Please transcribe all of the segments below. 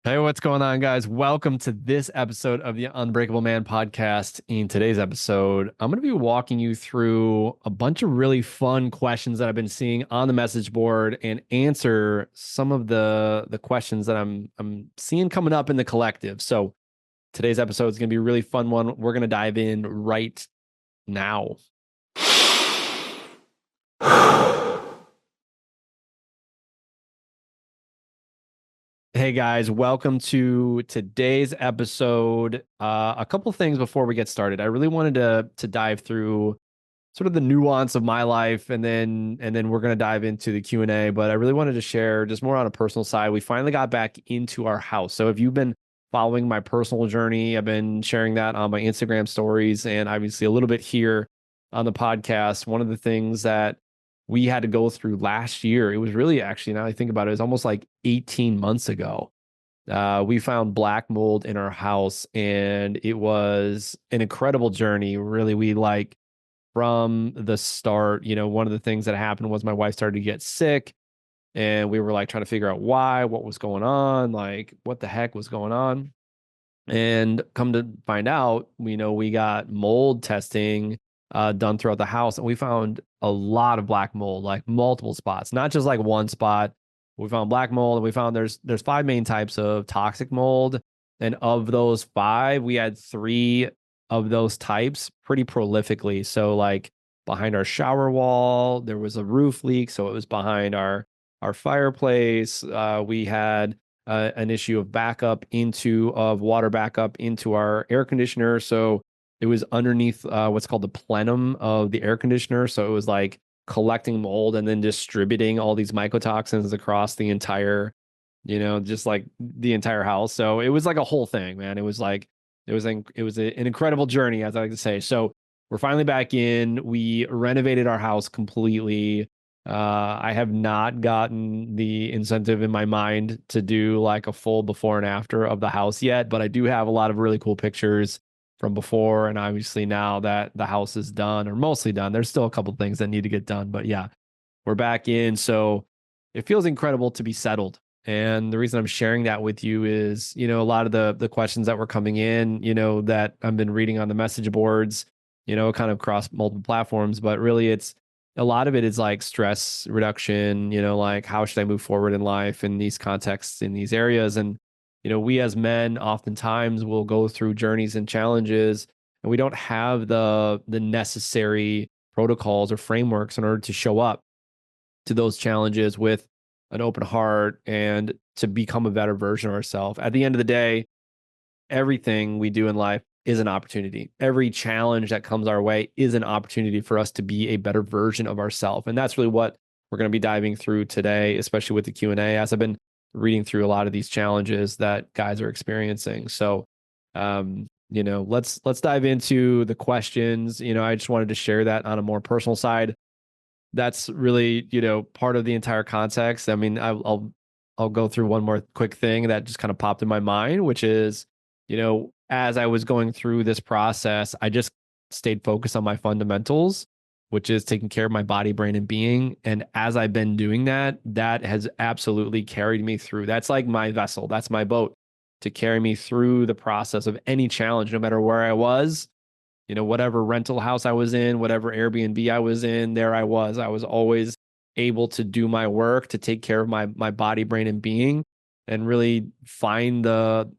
Hey, what's going on, guys? Welcome to this episode of the Unbreakable Man podcast. In today's episode, I'm going to be walking you through a bunch of really fun questions that I've been seeing on the message board and answer some of the questions that I'm seeing coming up in the collective. So today's episode is going to be a really fun one. We're going to dive in right now. Hey guys, welcome to today's episode. A couple of things before we get started. I really wanted to dive through sort of the nuance of my life, and then we're going to dive into the Q&A, but I really wanted to share just more on a personal side. We finally got back into our house. So if you've been following my personal journey, I've been sharing that on my Instagram stories and obviously a little bit here on the podcast. One of the things that we had to go through last year, it was really actually, now I think about it, it was almost like 18 months ago. We found black mold in our house, and it was an incredible journey. Really, we like from the start, one of the things that happened was my wife started to get sick, and we were like trying to figure out why, what was going on, like what the heck was going on. And come to find out, we got mold testing done throughout the house, and we found a lot of black mold, like multiple spots, not just like one spot. We found black mold, and we found there's five main types of toxic mold, and of those five, we had three of those types pretty prolifically. So like behind our shower wall, there was a roof leak, so it was behind our fireplace. We had an issue of water backup into our air conditioner. So it was underneath what's called the plenum of the air conditioner. So it was like collecting mold and then distributing all these mycotoxins across the entire, just like the entire house. So it was like a whole thing, man. It was an incredible journey, as I like to say. So we're finally back in. We renovated our house completely. I have not gotten the incentive in my mind to do like a full before and after of the house yet, but I do have a lot of really cool pictures from before. And obviously now that the house is done or mostly done, there's still a couple things that need to get done, but yeah, we're back in. So it feels incredible to be settled. And the reason I'm sharing that with you is, a lot of the questions that were coming in, that I've been reading on the message boards, kind of across multiple platforms, but really it's a lot of it is like stress reduction, like how should I move forward in life in these contexts, in these areas. And, we as men oftentimes will go through journeys and challenges, and we don't have the necessary protocols or frameworks in order to show up to those challenges with an open heart and to become a better version of ourselves. At the end of the day, everything we do in life is an opportunity. Every challenge that comes our way is an opportunity for us to be a better version of ourselves. And that's really what we're going to be diving through today, especially with the Q&A, as I've been reading through a lot of these challenges that guys are experiencing. So, let's dive into the questions. I just wanted to share that on a more personal side. That's really, part of the entire context. I mean, I'll go through one more quick thing that just kind of popped in my mind, which is, as I was going through this process, I just stayed focused on my fundamentals, which is taking care of my body, brain, and being. And as I've been doing that, that has absolutely carried me through. That's like my vessel. That's my boat to carry me through the process of any challenge, no matter where I was, whatever rental house I was in, whatever Airbnb I was in, there I was. I was always able to do my work, to take care of my body, brain, and being, and really find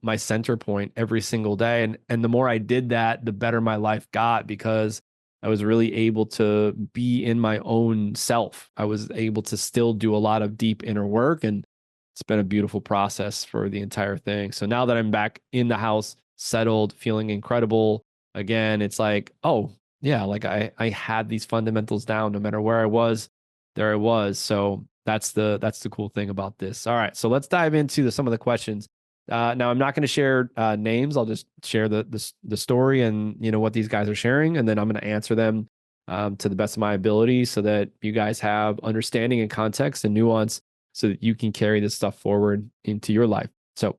my center point every single day. And the more I did that, the better my life got, because I was really able to be in my own self. I was able to still do a lot of deep inner work, and it's been a beautiful process for the entire thing. So now that I'm back in the house, settled, feeling incredible again, it's like, oh yeah, like I had these fundamentals down. No matter where I was, there I was. So that's the cool thing about this. All right, so let's dive into some of the questions. Now I'm not going to share names. I'll just share the story and what these guys are sharing, and then I'm going to answer them to the best of my ability, so that you guys have understanding and context and nuance, so that you can carry this stuff forward into your life. So,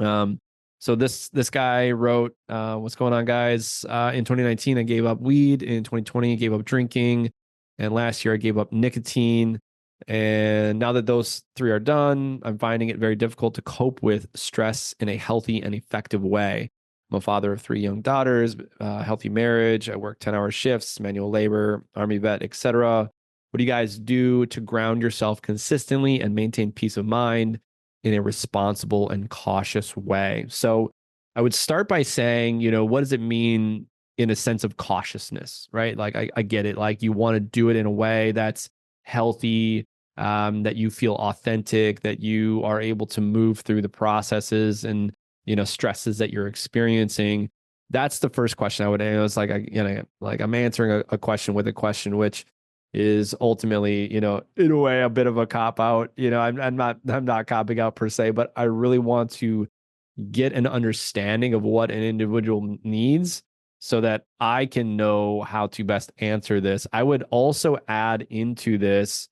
so this guy wrote, "What's going on, guys? In 2019, I gave up weed. In 2020, I gave up drinking, and last year I gave up nicotine. And now that those three are done, I'm finding it very difficult to cope with stress in a healthy and effective way. I'm a father of three young daughters, healthy marriage. I work 10-hour shifts, manual labor, army vet, etc. What do you guys do to ground yourself consistently and maintain peace of mind in a responsible and cautious way? So I would start by saying, what does it mean in a sense of cautiousness, right? Like I get it. Like you want to do it in a way that's healthy, that you feel authentic, that you are able to move through the processes and stresses that you're experiencing. That's the first question I would ask. It's like like I'm answering a question with a question, which is ultimately, in a way, a bit of a cop out. I'm not copping out per se, but I really want to get an understanding of what an individual needs so that I can know how to best answer this. I would also add into this,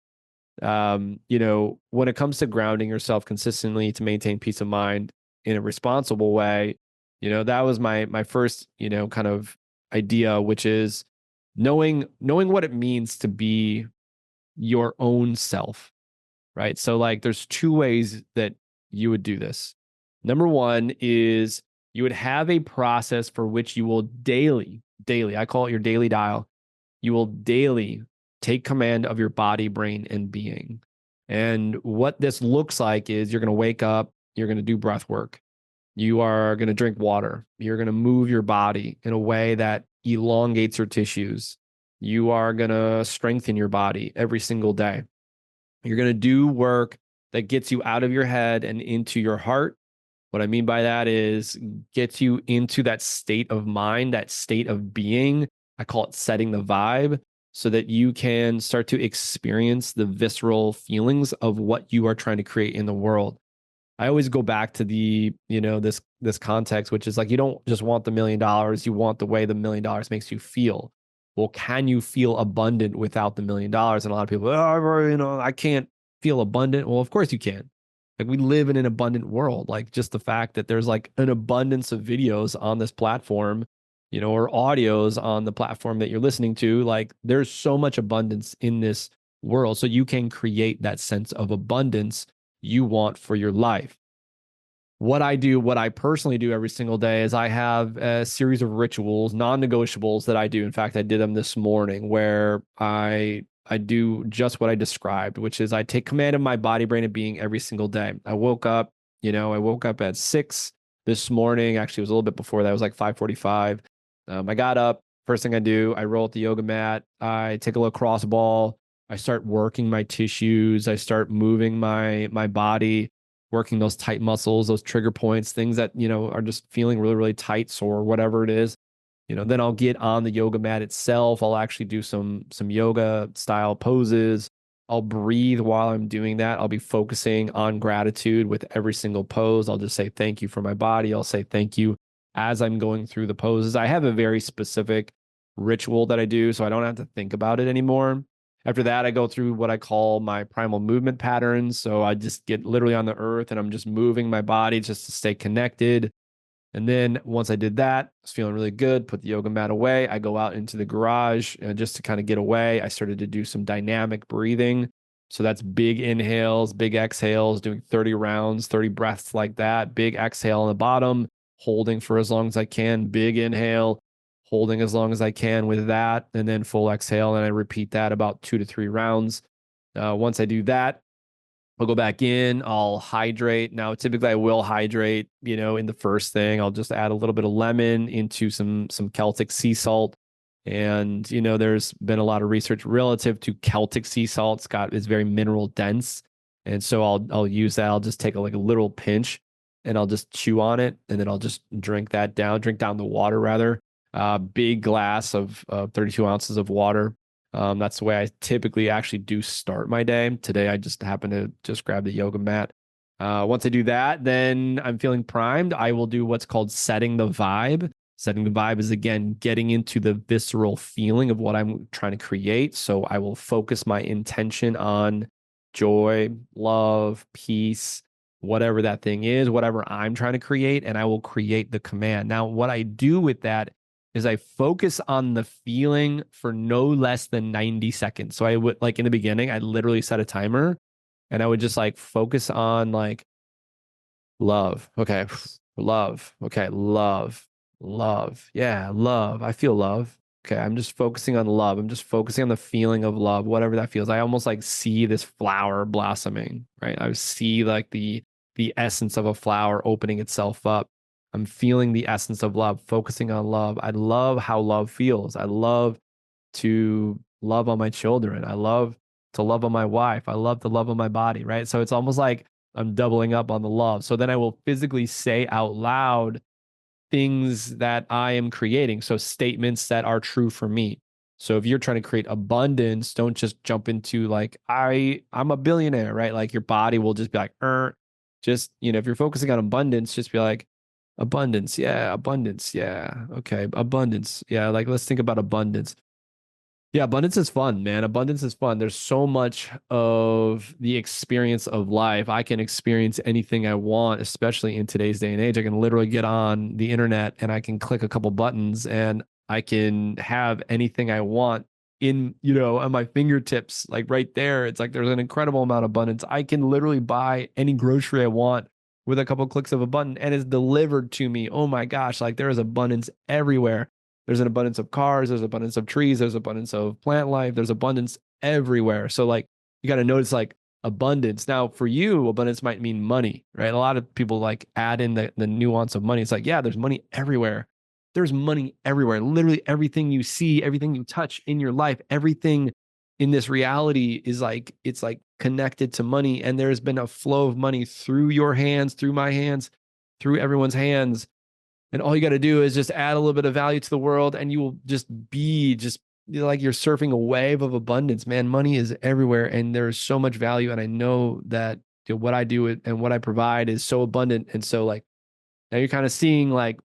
when it comes to grounding yourself consistently to maintain peace of mind in a responsible way, that was my first, kind of idea, which is knowing what it means to be your own self, right? So like there's two ways that you would do this. Number one is you would have a process for which you will daily, I call it your daily dial. You will daily take command of your body, brain, and being. And what this looks like is you're going to wake up, you're going to do breath work. You are going to drink water. You're going to move your body in a way that elongates your tissues. You are going to strengthen your body every single day. You're going to do work that gets you out of your head and into your heart. What I mean by that is gets you into that state of mind, that state of being. I call it setting the vibe so that you can start to experience the visceral feelings of what you are trying to create in the world. I always go back to this context, which is like you don't just want the $1 million, you want the way the $1 million makes you feel. Well, can you feel abundant without the $1 million? And a lot of people, I can't feel abundant. Well, of course you can. Like we live in an abundant world. Like just the fact that there's like an abundance of videos on this platform, or audios on the platform that you're listening to, like there's so much abundance in this world. So you can create that sense of abundance you want for your life. What I personally do every single day is I have a series of rituals, non-negotiables that I do. In fact, I did them this morning where I do just what I described, which is I take command of my body, brain, and being every single day. I woke up at 6 this morning. Actually, it was a little bit before that. It was like 5:45. I got up. First thing I do, I roll up the yoga mat. I take a little cross ball. I start working my tissues. I start moving my body, working those tight muscles, those trigger points, things that, are just feeling really, really tight, sore, whatever it is. Then I'll get on the yoga mat itself. I'll actually do some yoga style poses. I'll breathe while I'm doing that. I'll be focusing on gratitude with every single pose. I'll just say thank you for my body. I'll say thank you as I'm going through the poses. I have a very specific ritual that I do, so I don't have to think about it anymore. After that, I go through what I call my primal movement patterns. So I just get literally on the earth and I'm just moving my body just to stay connected. And then once I did that, I was feeling really good, put the yoga mat away. I go out into the garage just to kind of get away. I started to do some dynamic breathing. So that's big inhales, big exhales, doing 30 rounds, 30 breaths like that. Big exhale on the bottom, holding for as long as I can. Big inhale, holding as long as I can with that. And then full exhale. And I repeat that about 2 to 3 rounds. Once I do that, I'll go back in, I'll hydrate. Now, typically I will hydrate, in the first thing. I'll just add a little bit of lemon into some Celtic sea salt. And, there's been a lot of research relative to Celtic sea salt. It's very mineral dense. And so I'll use that. I'll just take a little pinch and I'll just chew on it. And then I'll just drink down the water rather. Big glass of 32 ounces of water. That's the way I typically actually do start my day. Today, I just happen to just grab the yoga mat. Once I do that, then I'm feeling primed. I will do what's called setting the vibe. Setting the vibe is, again, getting into the visceral feeling of what I'm trying to create. So I will focus my intention on joy, love, peace, whatever that thing is, whatever I'm trying to create, and I will create the command. Now, what I do with that is I focus on the feeling for no less than 90 seconds. So I would, like, in the beginning, I literally set a timer and I would just like focus on like love. Okay. Love. Okay. Love. Love. Yeah. Love. I feel love. Okay. I'm just focusing on love. I'm just focusing on the feeling of love, whatever that feels. I almost like see this flower blossoming, right? I see like the essence of a flower opening itself up. I'm feeling the essence of love, focusing on love. I love how love feels. I love to love on my children. I love to love on my wife. I love to love on my body, right? So it's almost like I'm doubling up on the love. So then I will physically say out loud things that I am creating. So statements that are true for me. So if you're trying to create abundance, don't just jump into like, I'm a billionaire, right? Like your body will just be like, just, if you're focusing on abundance, just be like, abundance. Yeah. Abundance. Yeah. Okay. Abundance. Yeah. Like, let's think about abundance. Yeah, abundance is fun, man. Abundance is fun. There's so much of the experience of life. I can experience anything I want, especially in today's day and age. I can literally get on the internet and I can click a couple buttons and I can have anything I want on my fingertips, like right there. It's like there's an incredible amount of abundance. I can literally buy any grocery I want with a couple clicks of a button and it's delivered to me. Oh my gosh, like there is abundance everywhere. There's an abundance of cars, there's abundance of trees, there's abundance of plant life, there's abundance everywhere. So like you got to notice like abundance. Now for you, abundance might mean money, right? A lot of people like add in the nuance of money. It's like, yeah, there's money everywhere. There's money everywhere. Literally everything you see, everything you touch in your life, everything in this reality is like, it's like connected to money. And there's been a flow of money through your hands, through my hands, through everyone's hands. And all you got to do is just add a little bit of value to the world and you will just be like you're surfing a wave of abundance, man. Money is everywhere and there's so much value. And I know that what I do and what I provide is so abundant. And so like now you're kind of seeing like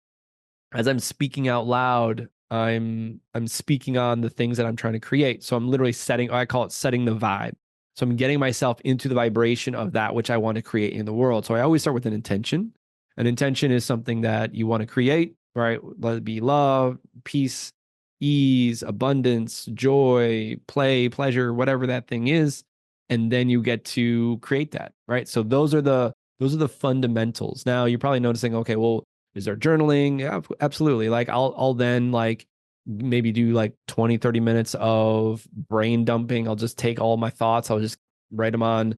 as I'm speaking out loud, I'm speaking on the things that I'm trying to create. So I'm literally I call it setting the vibe. So I'm getting myself into the vibration of that which I want to create in the world. So I always start with an intention. An intention is something that you want to create, right? Let it be love, peace, ease, abundance, joy, play, pleasure, whatever that thing is. And then you get to create that, right? So those are the fundamentals. Now you're probably noticing, okay, well, is there journaling? Yeah, absolutely. Like I'll then like maybe do like 20, 30 minutes of brain dumping. I'll just take all my thoughts. I'll just write them on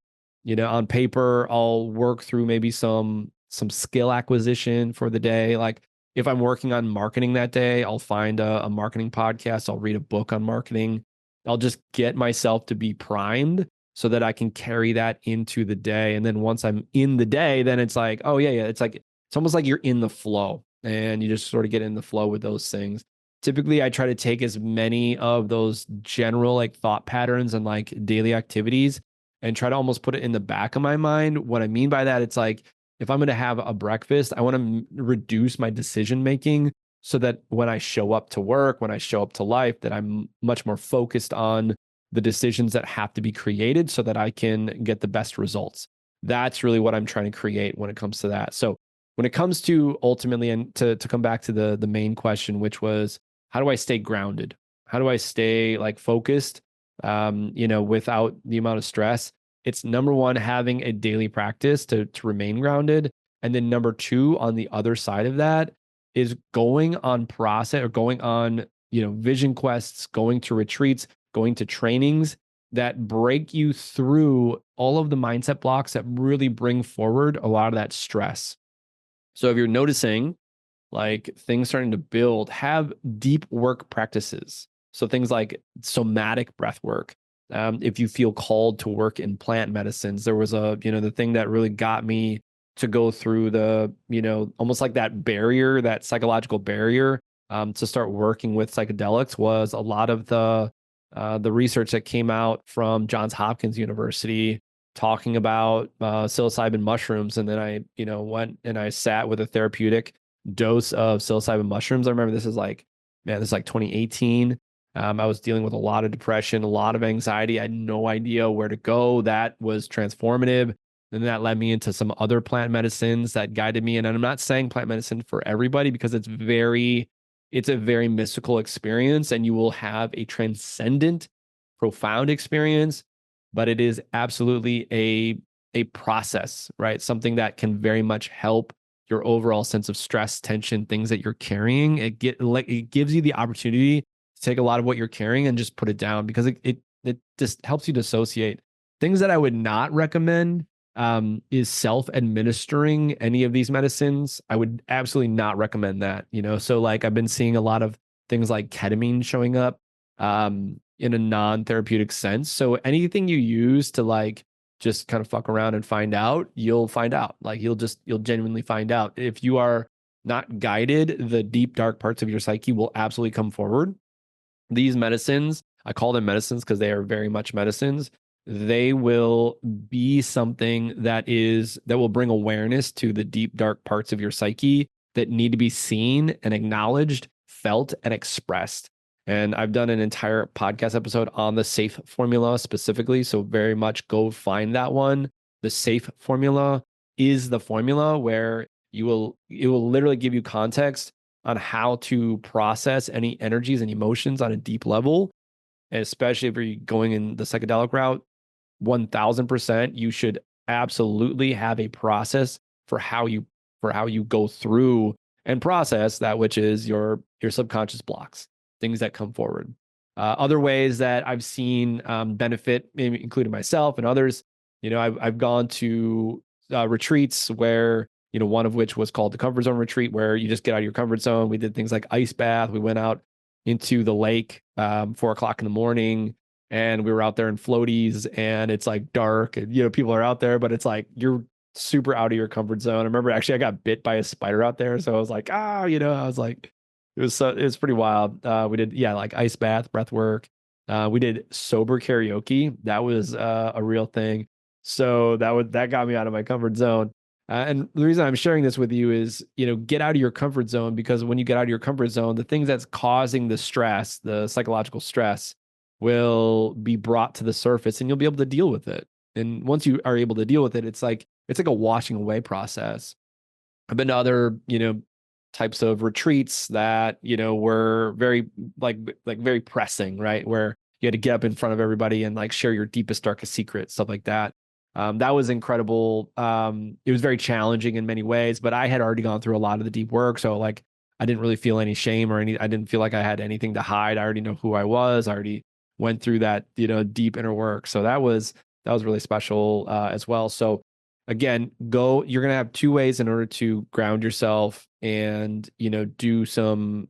paper. I'll work through maybe some skill acquisition for the day. Like if I'm working on marketing that day, I'll find a marketing podcast. I'll read a book on marketing. I'll just get myself to be primed so that I can carry that into the day. And then once I'm in the day, then it's like, oh yeah. It's like, it's almost like you're in the flow and you just sort of get in the flow with those things. Typically, I try to take as many of those general like thought patterns and like daily activities and try to almost put it in the back of my mind. What I mean by that, it's like, if I'm going to have a breakfast, I want to reduce my decision making so that when I show up to work, when I show up to life, that I'm much more focused on the decisions that have to be created so that I can get the best results. That's really what I'm trying to create when it comes to that. So when it comes to ultimately, and to come back to the main question, which was, how do I stay grounded? How do I stay like focused, without the amount of stress? It's number one, having a daily practice to remain grounded. And then number two, on the other side of that is going on process or going on, vision quests, going to retreats, going to trainings that break you through all of the mindset blocks that really bring forward a lot of that stress. So if you're noticing like things starting to build, have deep work practices. So things like somatic breath work. If you feel called to work in plant medicines, there was the thing that really got me to go through almost like that barrier, that psychological barrier, to start working with psychedelics was a lot of the research that came out from Johns Hopkins University talking about psilocybin mushrooms. And then I, went and I sat with a therapeutic dose of psilocybin mushrooms. I remember this is like 2018. I was dealing with a lot of depression, a lot of anxiety. I had no idea where to go. That was transformative. And that led me into some other plant medicines that guided me. And I'm not saying plant medicine for everybody because it's it's a very mystical experience, and you will have a transcendent, profound experience, but it is absolutely a process, right? Something that can very much help your overall sense of stress, tension, things that you're carrying. It gives you the opportunity to take a lot of what you're carrying and just put it down, because it just helps you dissociate. Things that I would not recommend is self-administering any of these medicines. I would absolutely not recommend that. So like I've been seeing a lot of things like ketamine showing up in a non-therapeutic sense. So anything you use to like just kind of fuck around and find out, you'll find out. Like you'll genuinely find out. If you are not guided, the deep dark parts of your psyche will absolutely come forward. These medicines, I call them medicines because they are very much medicines. They will be something that will bring awareness to the deep dark parts of your psyche that need to be seen and acknowledged, felt and expressed. And I've done an entire podcast episode on the SAFE formula specifically. So very much go find that one. The SAFE formula is the formula where it will literally give you context on how to process any energies and emotions on a deep level. And especially if you're going in the psychedelic route, 1000%, you should absolutely have a process for how you go through and process that, which is your subconscious blocks, things that come forward. Other ways that I've seen benefit, including myself and others, I've gone to retreats where, one of which was called the comfort zone retreat, where you just get out of your comfort zone. We did things like ice bath. We went out into the lake 4:00 in the morning, and we were out there in floaties, and it's like dark, and people are out there, but it's like you're super out of your comfort zone. I remember actually I got bit by a spider out there, so I was like, I was like, it was pretty wild. We did like ice bath, breath work. We did sober karaoke. That was a real thing. So that got me out of my comfort zone. And the reason I'm sharing this with you is, get out of your comfort zone, because when you get out of your comfort zone, the things that's causing the stress, the psychological stress, will be brought to the surface, and you'll be able to deal with it. And once you are able to deal with it, it's like a washing away process. I've been to other, types of retreats that, were very very pressing, right? Where you had to get up in front of everybody and like share your deepest, darkest secrets, stuff like that. That was incredible. It was very challenging in many ways, but I had already gone through a lot of the deep work. So like, I didn't really feel any shame I didn't feel like I had anything to hide. I already know who I was. I already went through that, deep inner work. So that was really special as well. So again, you're going to have two ways in order to ground yourself and, do some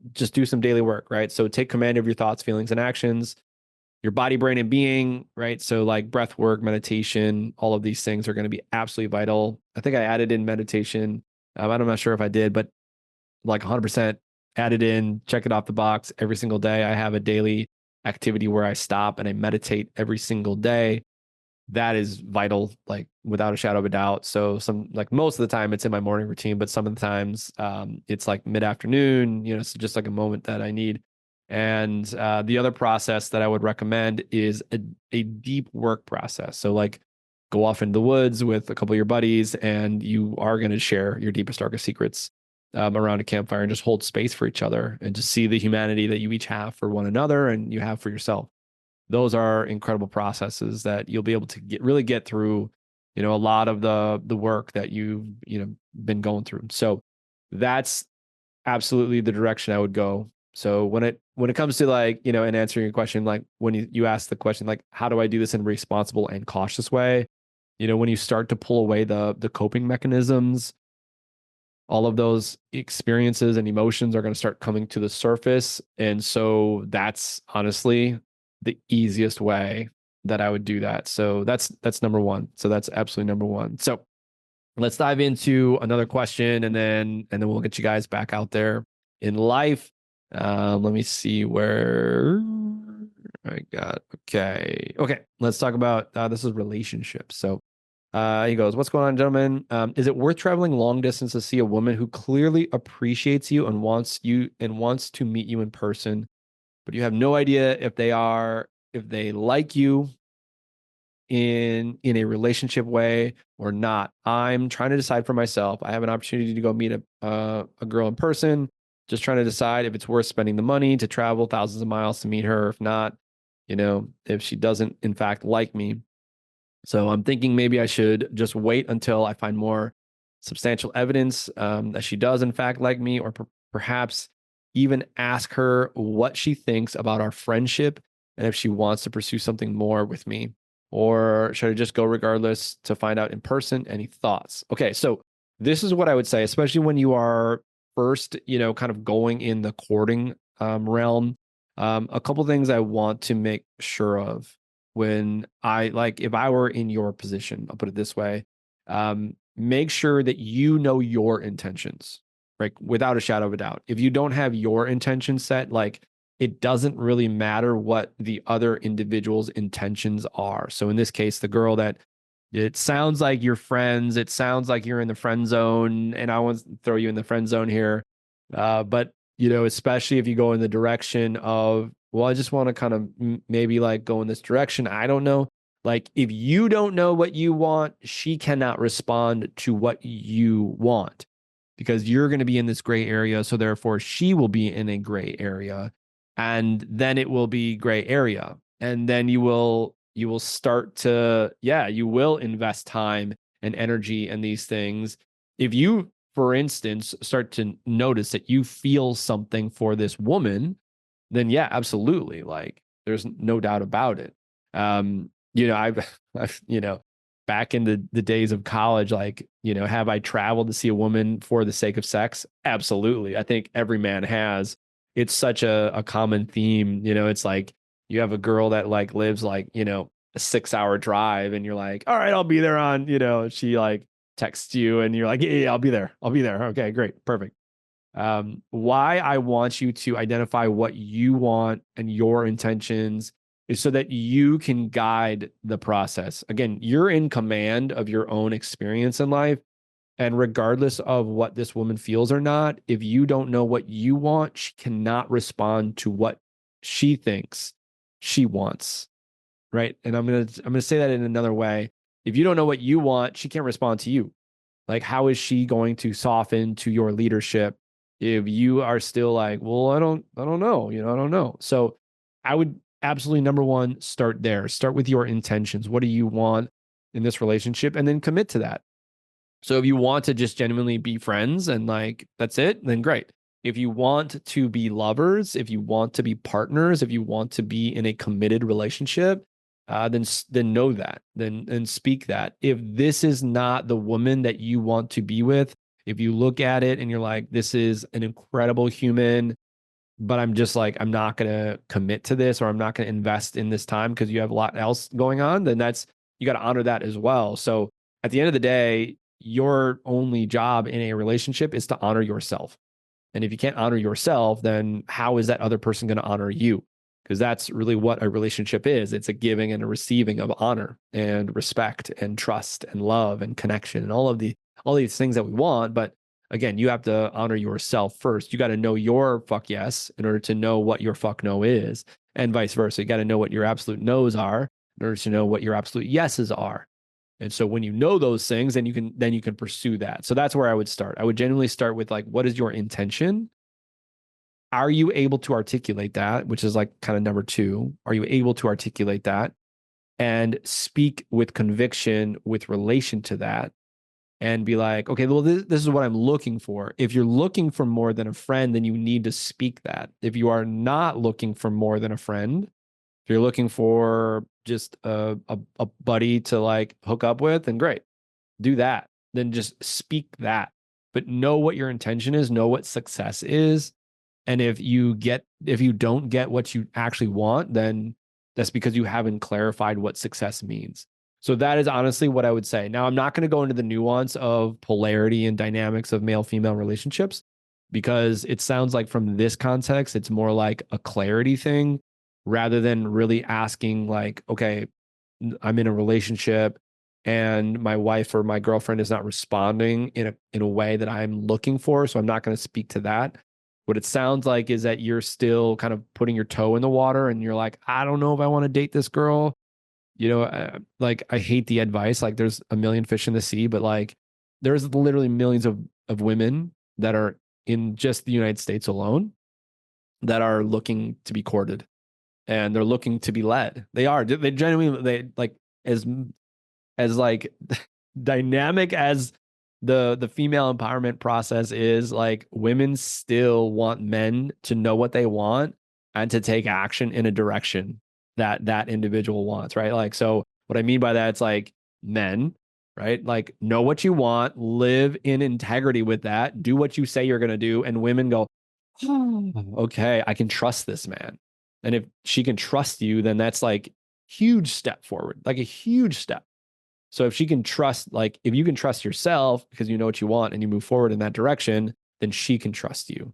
daily work, right? So take command of your thoughts, feelings, and actions, your body, brain, and being, right? So like breath work, meditation, all of these things are going to be absolutely vital. I think I added in meditation. I'm not sure if I did, but like 100% added in, check it off the box every single day. I have a daily activity where I stop and I meditate every single day. That is vital, like without a shadow of a doubt. So most of the time it's in my morning routine, but some of the times it's like mid-afternoon, it's just like a moment that I need. And the other process that I would recommend is a deep work process. So like go off into the woods with a couple of your buddies, and you are going to share your deepest, darkest secrets around a campfire, and just hold space for each other, and just see the humanity that you each have for one another and you have for yourself. Those are incredible processes that you'll be able to really get through, a lot of the work that you've, been going through. So that's absolutely the direction I would go. So when it comes to like, and answering your question, like when you ask the question, like, how do I do this in a responsible and cautious way? When you start to pull away the coping mechanisms, all of those experiences and emotions are going to start coming to the surface. And so that's honestly the easiest way that I would do that. So that's number one. So that's absolutely number one. So let's dive into another question, and then we'll get you guys back out there in life. Let me see where I got. Okay. Let's talk about this is relationships. So he goes, "What's going on, gentlemen? Is it worth traveling long distance to see a woman who clearly appreciates you and wants to meet you in person, but you have no idea if they like you in a relationship way or not? I'm trying to decide for myself. I have an opportunity to go meet a girl in person, just trying to decide if it's worth spending the money to travel thousands of miles to meet her. If not, if she doesn't in fact like me. So I'm thinking maybe I should just wait until I find more substantial evidence that she does in fact like me, or perhaps even ask her what she thinks about our friendship and if she wants to pursue something more with me. Or should I just go regardless to find out in person? Any thoughts? Okay, so this is what I would say, especially when you are first, kind of going in the courting realm. A couple things I want to make sure of when if I were in your position, I'll put it this way, make sure that you know your intentions, right? Without a shadow of a doubt. If you don't have your intentions set, it doesn't really matter what the other individual's intentions are. So in this case, the girl that it sounds like you're friends, it sounds like you're in the friend zone, and I want to throw you in the friend zone here. But especially if you go in the direction of, well, I just want to kind of maybe go in this direction. I don't know. If you don't know what you want, she cannot respond to what you want because you're going to be in this gray area. So therefore, she will be in a gray area, and then it will be gray area, and then you will start to, you will invest time and energy in these things. If you, for instance, start to notice that you feel something for this woman, then yeah, absolutely. There's no doubt about it. I've back in the days of college, have I traveled to see a woman for the sake of sex? Absolutely. I think every man has. It's such a common theme. It's like you have a girl that lives a 6 hour drive, and you're like, all right, I'll be there on, she texts you and you're like, yeah, I'll be there. I'll be there. Okay, great. Perfect. Why I want you to identify what you want and your intentions is so that you can guide the process. Again, you're in command of your own experience in life. And regardless of what this woman feels or not, if you don't know what you want, she cannot respond to what she thinks she wants. Right. And I'm gonna say that in another way. If you don't know what you want, she can't respond to you. How is she going to soften to your leadership if you are still well, I don't know, I don't know. So I would absolutely, number one, start there. Start with your intentions. What do you want in this relationship? And then commit to that. So if you want to just genuinely be friends and that's it, then great. If you want to be lovers, if you want to be partners, if you want to be in a committed relationship, then know that, then speak that. If this is not the woman that you want to be with, if you look at it and you're like, this is an incredible human, but I'm just I'm not going to commit to this, or I'm not going to invest in this time because you have a lot else going on, then you got to honor that as well. So at the end of the day, your only job in a relationship is to honor yourself. And if you can't honor yourself, then how is that other person going to honor you? Because that's really what a relationship is. It's a giving and a receiving of honor and respect and trust and love and connection and all these things that we want. But again, you have to honor yourself first. You got to know your fuck yes in order to know what your fuck no is, and vice versa. You got to know what your absolute no's are in order to know what your absolute yeses are. And so when you know those things, then you can pursue that. So that's where I would start. I would genuinely start with what is your intention? Are you able to articulate that? Which is kind of number two. Are you able to articulate that and speak with conviction with relation to that, and be like, okay, well, this is what I'm looking for. If you're looking for more than a friend, then you need to speak that. If you are not looking for more than a friend, if you're looking for just a buddy to hook up with, then great, do that. Then just speak that. But know what your intention is, know what success is. And if you don't get what you actually want, then that's because you haven't clarified what success means. So that is honestly what I would say. Now, I'm not going to go into the nuance of polarity and dynamics of male-female relationships, because it sounds like from this context, it's more like a clarity thing rather than really asking okay, I'm in a relationship and my wife or my girlfriend is not responding in a way that I'm looking for. So I'm not going to speak to that. What it sounds like is that you're still kind of putting your toe in the water and you're like, I don't know if I want to date this girl. I hate the advice. There's a million fish in the sea, but there's literally millions of women that are in just the United States alone that are looking to be courted, and they're looking to be led. They are. They genuinely, they like, as like dynamic as the female empowerment process is, like, women still want men to know what they want and to take action in a direction that that individual wants, right? Like, so what I mean by that, it's like, men, right? Like, know what you want, live in integrity with that, do what you say you're going to do. And women go, oh, okay, I can trust this man. And if she can trust you, then that's like huge step forward, like a huge step. So if she can trust, like, if you can trust yourself because you know what you want and you move forward in that direction, then she can trust you.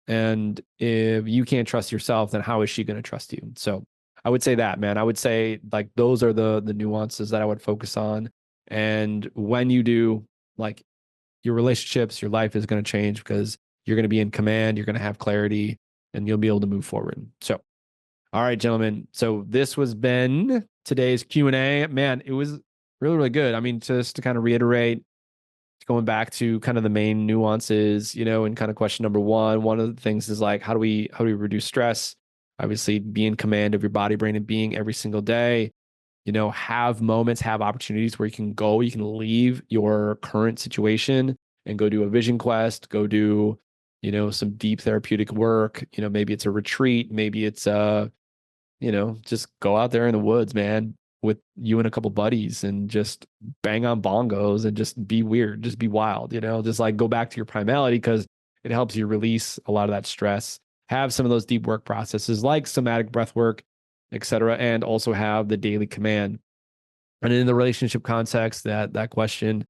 And if you can't trust yourself, then how is she going to trust you? So I would say that, man. I would say, like, those are the nuances that I would focus on. And when you do, like, your relationships, your life is going to change because you're going to be in command, you're going to have clarity, and you'll be able to move forward. So, all right, gentlemen. So this was Ben, today's Q&A. Man, it was really, really good. I mean, just to kind of reiterate, going back to kind of the main nuances, and kind of question number one of the things is like, how do we reduce stress? Obviously, be in command of your body, brain, and being every single day. Have moments, have opportunities where you can leave your current situation and go do a vision quest, go do, some deep therapeutic work. Maybe it's a retreat, maybe it's just go out there in the woods, man, with you and a couple buddies and just bang on bongos and just be weird, just be wild, just like go back to your primality because it helps you release a lot of that stress. Have some of those deep work processes like somatic breath work, etc., and also have the daily command. And in the relationship context, that question,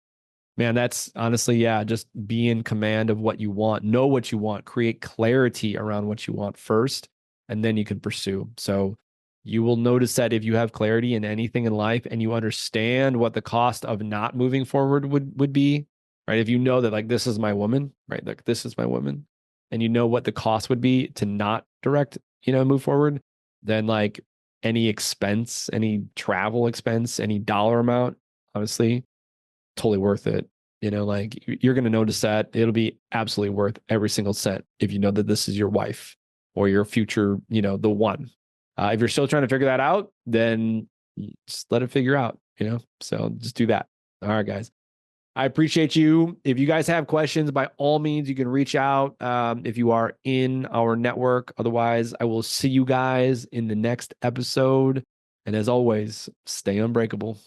man, that's honestly, yeah, just be in command of what you want, know what you want, create clarity around what you want first, and then you can pursue. So you will notice that if you have clarity in anything in life and you understand what the cost of not moving forward would be, right? If you know that, like, this is my woman, right? Like, this is my woman, and you know what the cost would be to not direct, move forward, then, like, any expense, any travel expense, any dollar amount, honestly, totally worth it. Like, you're going to notice that it'll be absolutely worth every single cent if you know that this is your wife or your future, the one. If you're still trying to figure that out, then just let it figure out, so just do that. All right, guys. I appreciate you. If you guys have questions, by all means, you can reach out if you are in our network. Otherwise, I will see you guys in the next episode. And as always, stay unbreakable.